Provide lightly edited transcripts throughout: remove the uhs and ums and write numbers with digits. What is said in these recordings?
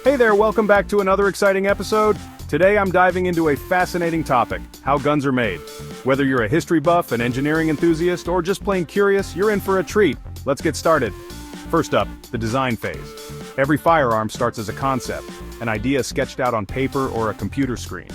Hey there, welcome back to another exciting episode. Today I'm diving into a fascinating topic, how guns are made. Whether you're a history buff, an engineering enthusiast, or just plain curious, you're in for a treat. Let's get started. First up, the design phase. Every firearm starts as a concept, an idea sketched out on paper or a computer screen.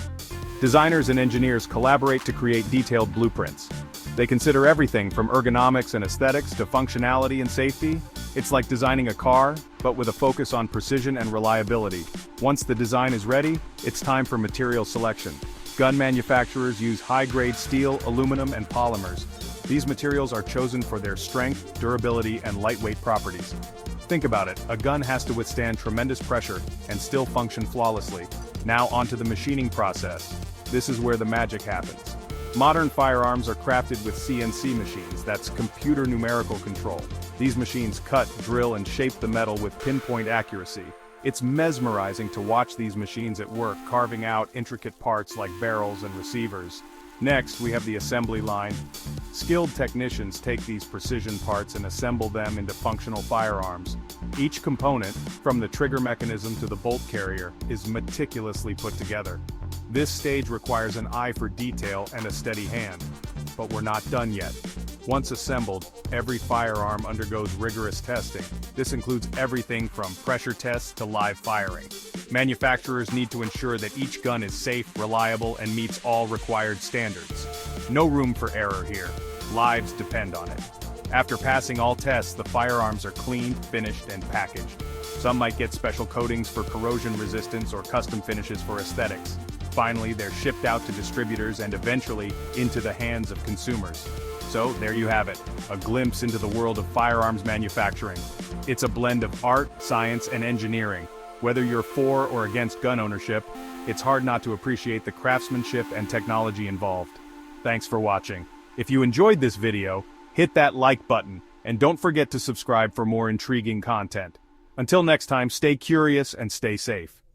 Designers and engineers collaborate to create detailed blueprints. They consider everything from ergonomics and aesthetics to functionality and safety. It's like designing a car, but with a focus on precision and reliability. Once the design is ready, it's time for material selection. Gun manufacturers use high-grade steel, aluminum, and polymers. These materials are chosen for their strength, durability, and lightweight properties. Think about it, a gun has to withstand tremendous pressure and still function flawlessly. Now onto the machining process. This is where the magic happens. Modern firearms are crafted with CNC machines, that's computer numerical control. These machines cut, drill, and shape the metal with pinpoint accuracy. It's mesmerizing to watch these machines at work, carving out intricate parts like barrels and receivers. Next, we have the assembly line. Skilled technicians take these precision parts and assemble them into functional firearms. Each component, from the trigger mechanism to the bolt carrier, is meticulously put together. This stage requires an eye for detail and a steady hand. But we're not done yet. Once assembled, every firearm undergoes rigorous testing. This includes everything from pressure tests to live firing. Manufacturers need to ensure that each gun is safe, reliable, and meets all required standards. No room for error here. Lives depend on it. After passing all tests, the firearms are cleaned, finished, and packaged. Some might get special coatings for corrosion resistance or custom finishes for aesthetics. Finally, they're shipped out to distributors and eventually into the hands of consumers. So, there you have it, a glimpse into the world of firearms manufacturing. It's a blend of art, science, and engineering. Whether you're for or against gun ownership, it's hard not to appreciate the craftsmanship and technology involved. Thanks for watching. If you enjoyed this video, hit that like button, and don't forget to subscribe for more intriguing content. Until next time, stay curious and stay safe.